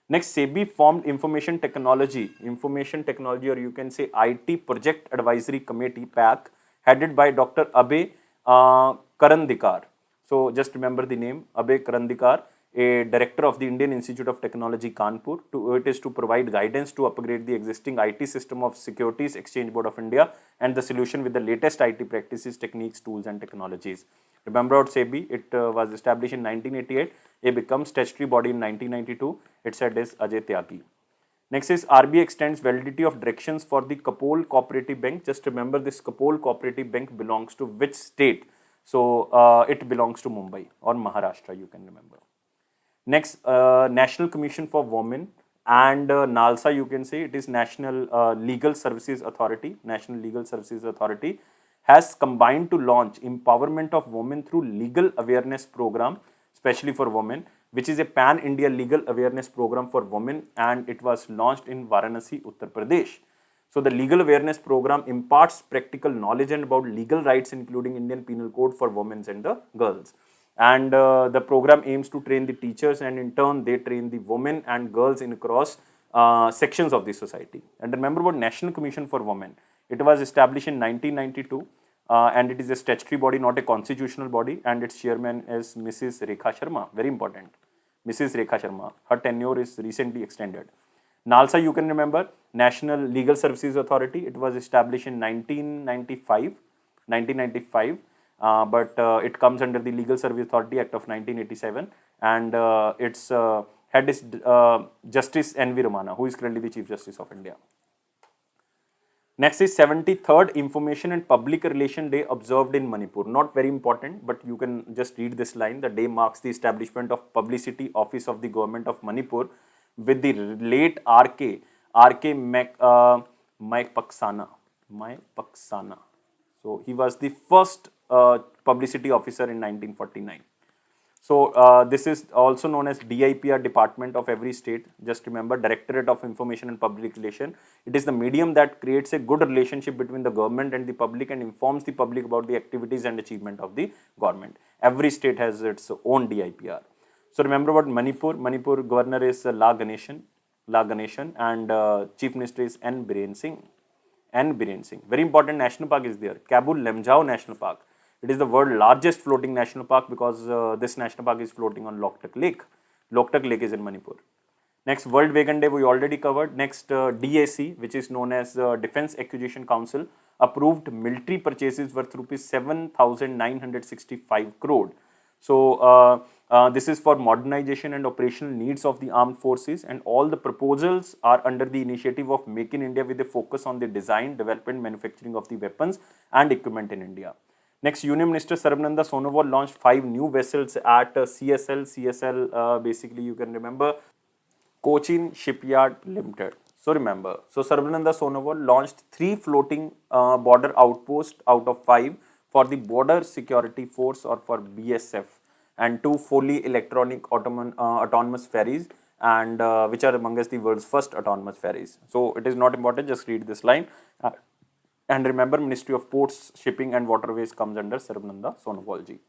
Speaker 1: Next, SEBI formed Information Technology, or you can say IT Project Advisory Committee, PAC, headed by Dr. Abhay Karandikar. So just remember the name, Abhay Karandikar, a director of the Indian Institute of Technology, Kanpur. It is to provide guidance to upgrade the existing IT system of Securities Exchange Board of India and the solution with the latest IT practices, techniques, tools and technologies. Remember about SEBI, it was established in 1988. It becomes statutory body in 1992. Its head is Ajay Tyagi. Next is RBI extends validity of directions for the Kapol Cooperative Bank. Just remember this Kapol Cooperative Bank belongs to which state? So it belongs to Mumbai or Maharashtra, you can remember. Next, National Commission for Women and NALSA, you can say it is National Legal Services Authority. National Legal Services Authority has combined to launch empowerment of women through legal awareness program, especially for women, which is a pan-India legal awareness program for women, and it was launched in Varanasi, Uttar Pradesh. So the legal awareness program imparts practical knowledge and about legal rights, including Indian Penal Code for women and the girls. And the program aims to train the teachers, and in turn they train the women and girls in across sections of the society. And remember about National Commission for Women. It was established in 1992 and it is a statutory body, not a constitutional body, and its chairman is Mrs. Rekha Sharma. Very important, Mrs. Rekha Sharma. Her tenure is recently extended. NALSA, you can remember, National Legal Services Authority. It was established in 1995, but it comes under the Legal Service Authority Act of 1987, and its head is Justice N.V. Ramana, who is currently the Chief Justice of India. Next is 73rd Information and Public Relation Day observed in Manipur. Not very important, but you can just read this line. The day marks the establishment of Publicity Office of the Government of Manipur with the late R.K. Maipaksana. So he was the first publicity officer in 1949. So this is also known as DIPR, Department of every state. Just remember, Directorate of Information and Public Relation. It is the medium that creates a good relationship between the government and the public and informs the public about the activities and achievement of the government. Every state has its own DIPR. So remember about Manipur. Manipur governor is La Ganeshan, and Chief Minister is N. Biren Singh. Very important national park is there. Kabul Lemjao National Park. It is the world's largest floating national park because this national park is floating on Loktak Lake. Loktak Lake is in Manipur. Next, World Vegan Day we already covered. Next, DAC, which is known as Defense Acquisition Council, approved military purchases worth rupees 7,965 crore. So this is for modernization and operational needs of the armed forces, and all the proposals are under the initiative of Make in India with a focus on the design, development, manufacturing of the weapons and equipment in India. Next, Union Minister Sarbananda Sonowal launched 5 new vessels at CSL. CSL, basically you can remember, Cochin Shipyard Limited. So remember, so Sarbananda Sonowal launched 3 floating border outposts out of 5 for the Border Security Force or for BSF, and 2 fully electronic autonomous ferries, and which are amongst the world's first autonomous ferries. So it is not important, just read this line. And remember, Ministry of Ports, Shipping and Waterways comes under Sarbananda Sonowal ji.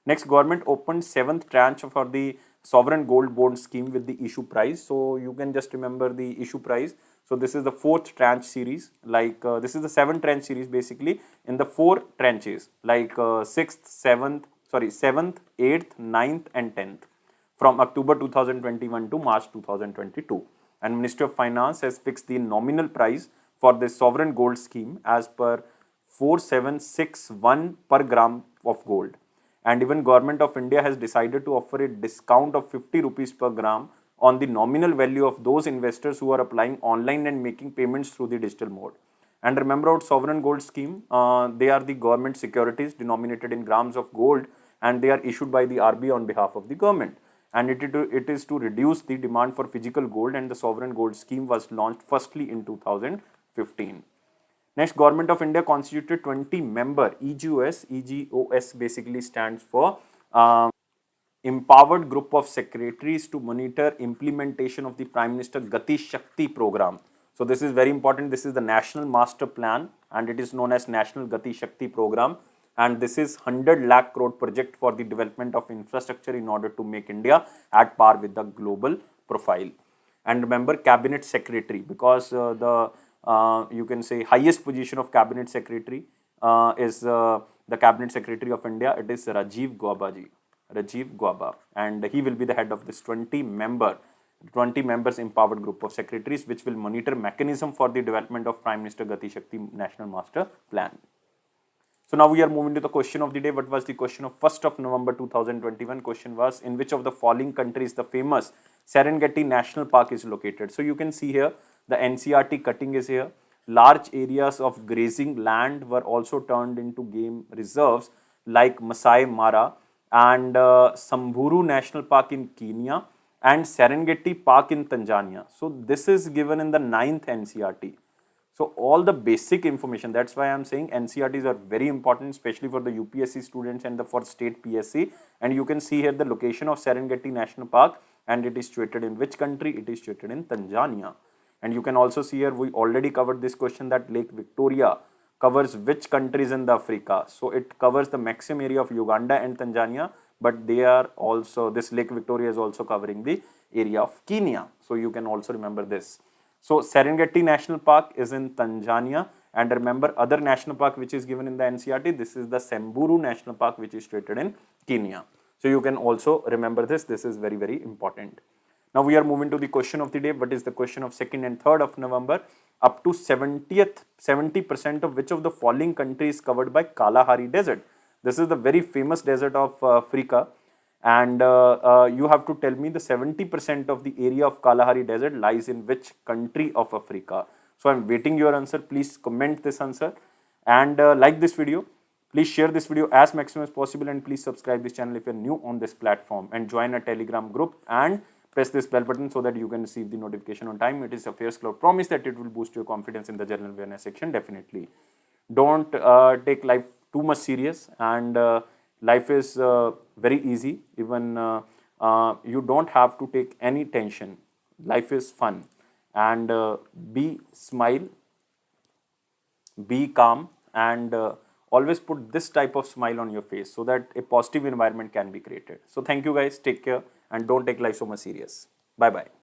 Speaker 1: Next, government opened 7th tranche for the sovereign gold bond scheme with the issue price. So you can just remember the issue price. So this is the 4th tranche series. Like this is the 7th tranche series basically in the 4 tranches, like 6th, 7th, 7th, 8th, 9th and 10th from October 2021 to March 2022. And Ministry of Finance has fixed the nominal price for the sovereign gold scheme as per 4761 per gram of gold. And even Government of India has decided to offer a discount of 50 rupees per gram on the nominal value of those investors who are applying online and making payments through the digital mode. And remember our sovereign gold scheme, they are the government securities denominated in grams of gold, and they are issued by the RBI on behalf of the government. And it is to reduce the demand for physical gold, and the sovereign gold scheme was launched firstly in 2015. Next, Government of India constituted 20-member EGOS. EGOS basically stands for Empowered Group of Secretaries to monitor implementation of the Prime Minister Gati Shakti program. So this is very important. This is the National Master Plan, and it is known as National Gati Shakti program. And this is 100 lakh crore project for the development of infrastructure in order to make India at par with the global profile. And remember, Cabinet Secretary, because you can say highest position of Cabinet Secretary is the Cabinet Secretary of India. It is Rajiv Gauba ji. Rajiv Gauba, and he will be the head of this 20 members empowered group of secretaries, which will monitor mechanism for the development of Prime Minister Gati Shakti National Master Plan. So now we are moving to the question of the day. What was the question of 1st of November 2021? Question was, in which of the following countries the famous Serengeti National Park is located? So you can see here the NCRT cutting is here. Large areas of grazing land were also turned into game reserves like Masai Mara and Samburu National Park in Kenya and Serengeti Park in Tanzania. So this is given in the 9th NCRT. So all the basic information, that's why I'm saying NCRTs are very important, especially for the UPSC students and for state PSC. And you can see here the location of Serengeti National Park, and it is situated in which country? It is situated in Tanzania. And you can also see here, we already covered this question, that Lake Victoria covers which countries in the Africa. So it covers the maximum area of Uganda and Tanzania, but they are also, this Lake Victoria is also covering the area of Kenya. So you can also remember this. So Serengeti National Park is in Tanzania, and remember other national park which is given in the NCRT, this is the Samburu National Park which is situated in Kenya. So you can also remember this. This is very, very important. Now we are moving to the question of the day. What is the question of 2nd and 3rd of November? Up to 70% of which of the following country is covered by Kalahari Desert? This is the very famous desert of Africa, and you have to tell me the 70% of the area of Kalahari Desert lies in which country of Africa. So I'm waiting your answer. Please comment this answer and like this video. Please share this video as maximum as possible, and please subscribe this channel if you're new on this platform, and join a Telegram group and press this bell button so that you can receive the notification on time. It is AffairsCloud promise that it will boost your confidence in the general awareness section. Definitely don't take life too much serious, and life is very easy. Even you don't have to take any tension. Life is fun, and be smile, be calm, and always put this type of smile on your face so that a positive environment can be created. So thank you guys, take care, and don't take life so much serious. Bye bye.